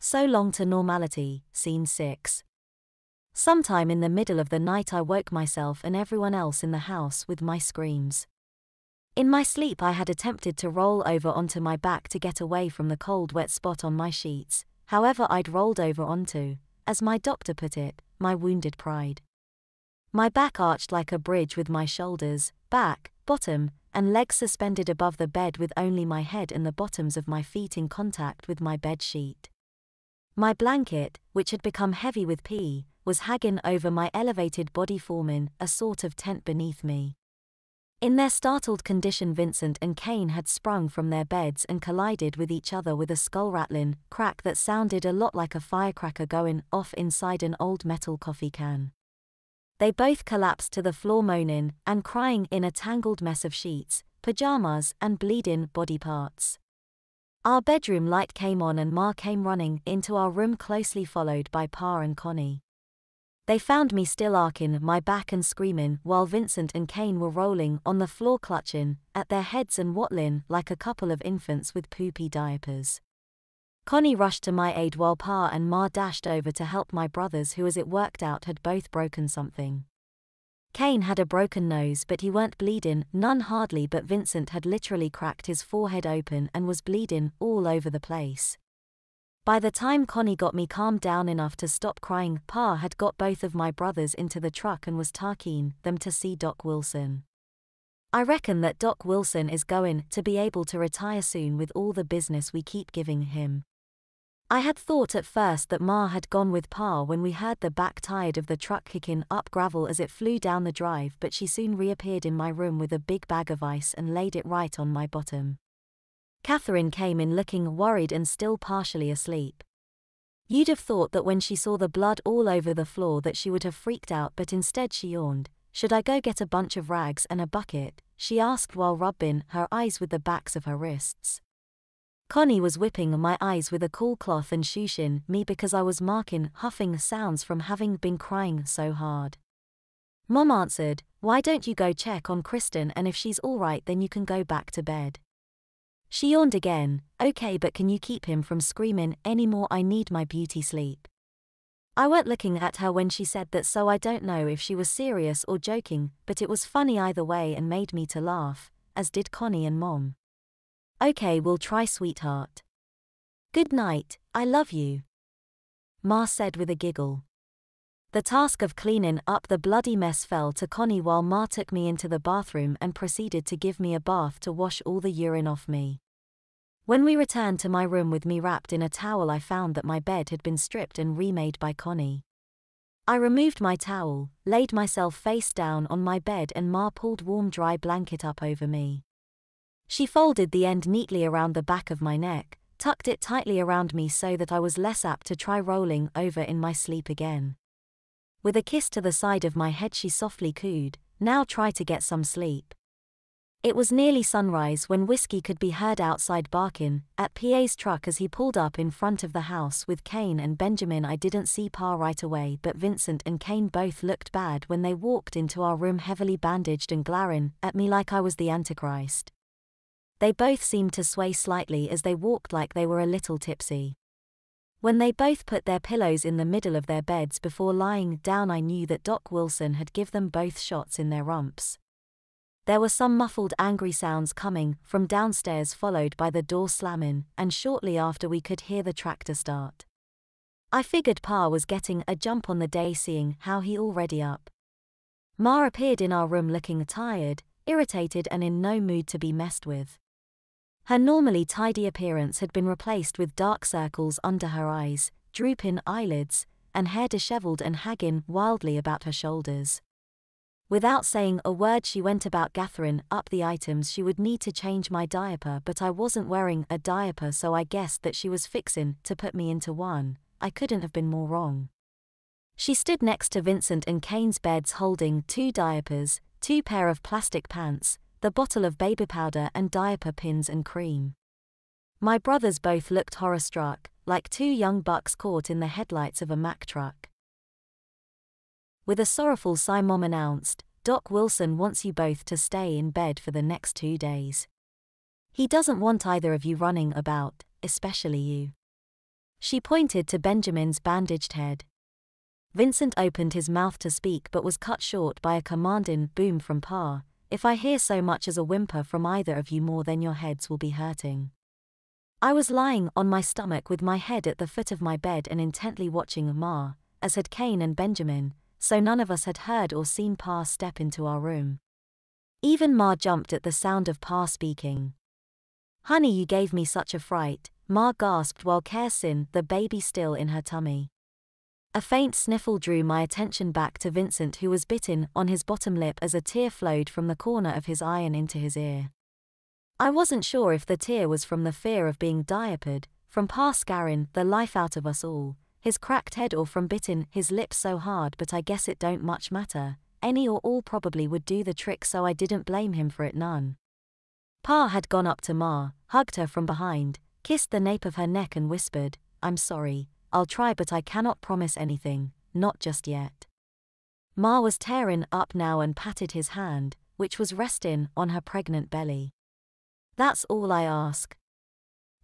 So long to normality, Scene 6. Sometime in the middle of the night I woke myself and everyone else in the house with my screams. In my sleep I had attempted to roll over onto my back to get away from the cold wet spot on my sheets, however I'd rolled over onto, as my doctor put it, my wounded pride. My back arched like a bridge with my shoulders, back, bottom, and legs suspended above the bed with only my head and the bottoms of my feet in contact with my bed sheet. My blanket, which had become heavy with pee, was hanging over my elevated body forming a sort of tent beneath me. In their startled condition Vincent and Kane had sprung from their beds and collided with each other with a skull-rattling crack that sounded a lot like a firecracker going off inside an old metal coffee can. They both collapsed to the floor moaning and crying in a tangled mess of sheets, pajamas and bleeding body parts. Our bedroom light came on and Ma came running into our room closely followed by Pa and Connie. They found me still arcing my back and screaming while Vincent and Kane were rolling on the floor clutching at their heads and waddling like a couple of infants with poopy diapers. Connie rushed to my aid while Pa and Ma dashed over to help my brothers who as it worked out had both broken something. Kane had a broken nose but he weren't bleeding, none hardly, but Vincent had literally cracked his forehead open and was bleeding all over the place. By the time Connie got me calmed down enough to stop crying, Pa had got both of my brothers into the truck and was taking them to see Doc Wilson. I reckon that Doc Wilson is going to be able to retire soon with all the business we keep giving him. I had thought at first that Ma had gone with Pa when we heard the back tire of the truck kicking up gravel as it flew down the drive, but she soon reappeared in my room with a big bag of ice and laid it right on my bottom. Catherine came in looking worried and still partially asleep. You'd have thought that when she saw the blood all over the floor that she would have freaked out, but instead she yawned. "Should I go get a bunch of rags and a bucket?" she asked while rubbing her eyes with the backs of her wrists. Connie was whipping my eyes with a cool cloth and shushing me because I was making huffing sounds from having been crying so hard. Mom answered, "Why don't you go check on Kristen, and if she's all right then you can go back to bed." She yawned again. "Okay, but can you keep him from screaming anymore? I need my beauty sleep." I weren't looking at her when she said that, so I don't know if she was serious or joking, but it was funny either way and made me to laugh, as did Connie and Mom. "Okay, we'll try, sweetheart. Good night, I love you," Ma said with a giggle. The task of cleaning up the bloody mess fell to Connie while Ma took me into the bathroom and proceeded to give me a bath to wash all the urine off me. When we returned to my room with me wrapped in a towel I found that my bed had been stripped and remade by Connie. I removed my towel, laid myself face down on my bed and Ma pulled warm dry blanket up over me. She folded the end neatly around the back of my neck, tucked it tightly around me so that I was less apt to try rolling over in my sleep again. With a kiss to the side of my head she softly cooed, "Now try to get some sleep." It was nearly sunrise when Whiskey could be heard outside barking at PA's truck as he pulled up in front of the house with Kane and Benjamin. I didn't see Pa right away, but Vincent and Kane both looked bad when they walked into our room heavily bandaged and glaring at me like I was the Antichrist. They both seemed to sway slightly as they walked like they were a little tipsy. When they both put their pillows in the middle of their beds before lying down I knew that Doc Wilson had given them both shots in their rumps. There were some muffled angry sounds coming from downstairs followed by the door slamming, and shortly after we could hear the tractor start. I figured Pa was getting a jump on the day seeing how he already up. Ma appeared in our room looking tired, irritated and in no mood to be messed with. Her normally tidy appearance had been replaced with dark circles under her eyes, drooping eyelids, and hair disheveled and hanging wildly about her shoulders. Without saying a word she went about gathering up the items she would need to change my diaper, but I wasn't wearing a diaper so I guessed that she was fixing to put me into one. I couldn't have been more wrong. She stood next to Vincent and Kane's beds holding 2 diapers, 2 pair of plastic pants, the bottle of baby powder and diaper pins and cream. My brothers both looked horror-struck, like 2 young bucks caught in the headlights of a Mack truck. With a sorrowful sigh Mom announced, "Doc Wilson wants you both to stay in bed for the next 2 days. He doesn't want either of you running about, especially you." She pointed to Benjamin's bandaged head. Vincent opened his mouth to speak but was cut short by a commanding boom from Pa. If I hear so much as a whimper from either of you more, then your heads will be hurting. I was lying on my stomach with my head at the foot of my bed and intently watching Ma, as had Kane and Benjamin, so none of us had heard or seen Pa step into our room. Even Ma jumped at the sound of Pa speaking. "Honey, you gave me such a fright," Ma gasped while caressing the baby still in her tummy. A faint sniffle drew my attention back to Vincent, who was bitten on his bottom lip as a tear flowed from the corner of his eye and into his ear. I wasn't sure if the tear was from the fear of being diapered, from Pa scaring the life out of us all, his cracked head, or from biting his lips so hard, but I guess it don't much matter. Any or all probably would do the trick, so I didn't blame him for it none. Pa had gone up to Ma, hugged her from behind, kissed the nape of her neck and whispered, "I'm sorry, I'll try, but I cannot promise anything, not just yet." Ma was tearing up now and patted his hand, which was resting on her pregnant belly. "That's all I ask."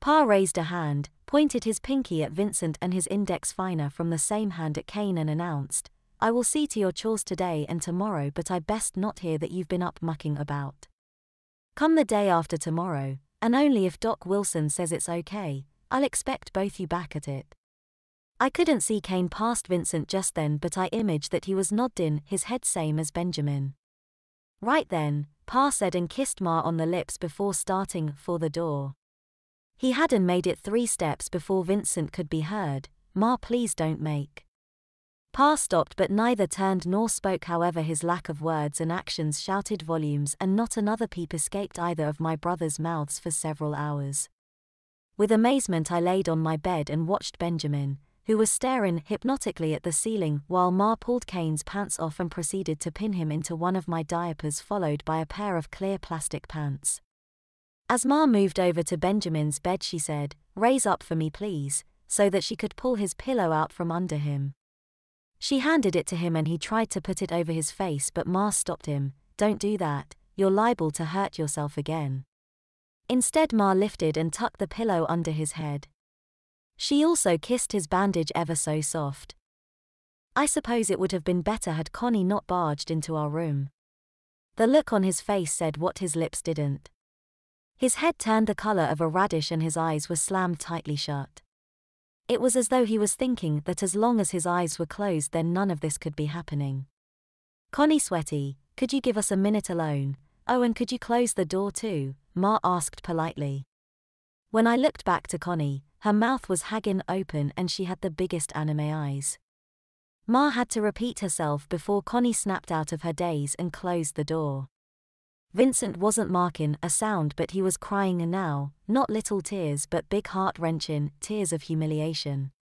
Pa raised a hand, pointed his pinky at Vincent and his index finger from the same hand at Kane and announced, "I will see to your chores today and tomorrow, but I best not hear that you've been up mucking about. Come the day after tomorrow, and only if Doc Wilson says it's okay, I'll expect both you back at it." I couldn't see Kane past Vincent just then, but I imaged that he was nodding his head same as Benjamin. "Right then," Pa said and kissed Ma on the lips before starting for the door. He hadn't made it 3 steps before Vincent could be heard, "Ma, please don't make." Pa stopped, but neither turned nor spoke. However, his lack of words and actions shouted volumes, and not another peep escaped either of my brothers' mouths for several hours. With amazement I laid on my bed and watched Benjamin, who was staring hypnotically at the ceiling, while Ma pulled Kane's pants off and proceeded to pin him into one of my diapers, followed by a pair of clear plastic pants. As Ma moved over to Benjamin's bed, she said, "Raise up for me please," so that she could pull his pillow out from under him. She handed it to him and he tried to put it over his face, but Ma stopped him. "Don't do that, you're liable to hurt yourself again." Instead, Ma lifted and tucked the pillow under his head. She also kissed his bandage ever so soft. I suppose it would have been better had Connie not barged into our room. The look on his face said what his lips didn't. His head turned the color of a radish and his eyes were slammed tightly shut. It was as though he was thinking that as long as his eyes were closed, then none of this could be happening. "Connie, sweaty, could you give us a minute alone? Oh, and could you close the door too?" Ma asked politely. When I looked back to Connie, her mouth was hanging open and she had the biggest anime eyes. Ma had to repeat herself before Connie snapped out of her daze and closed the door. Vincent wasn't making a sound, but he was crying now, not little tears but big heart-wrenching tears of humiliation.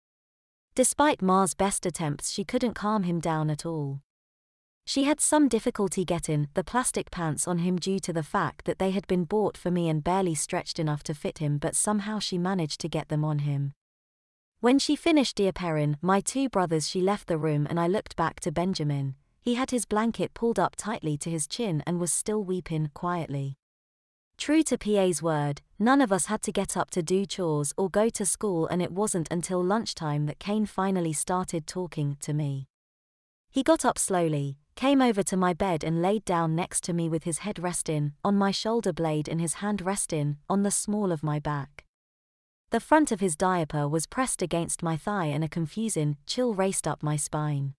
Despite Ma's best attempts, she couldn't calm him down at all. She had some difficulty getting the plastic pants on him due to the fact that they had been bought for me and barely stretched enough to fit him, but somehow she managed to get them on him. When she finished diapering my 2 brothers, she left the room and I looked back to Benjamin. He had his blanket pulled up tightly to his chin and was still weeping quietly. True to PA's word, none of us had to get up to do chores or go to school, and it wasn't until lunchtime that Kane finally started talking to me. He got up slowly, came over to my bed and laid down next to me with his head resting on my shoulder blade and his hand resting on the small of my back. The front of his diaper was pressed against my thigh and a confusing chill raced up my spine.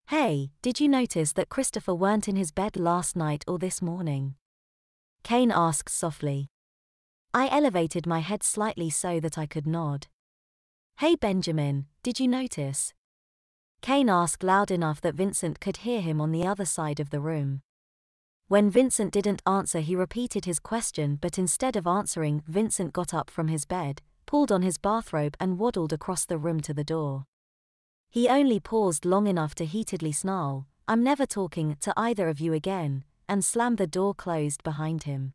"Hey, did you notice that Christopher weren't in his bed last night or this morning?" Kane asked softly. I elevated my head slightly so that I could nod. "Hey Benjamin, did you notice?" Kane asked loud enough that Vincent could hear him on the other side of the room. When Vincent didn't answer, he repeated his question, but instead of answering, Vincent got up from his bed, pulled on his bathrobe and waddled across the room to the door. He only paused long enough to heatedly snarl, "I'm never talking to either of you again," and slammed the door closed behind him.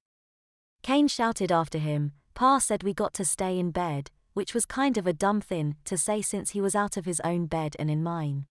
Kane shouted after him, "Pa said we got to stay in bed," which was kind of a dumb thing to say since he was out of his own bed and in mine.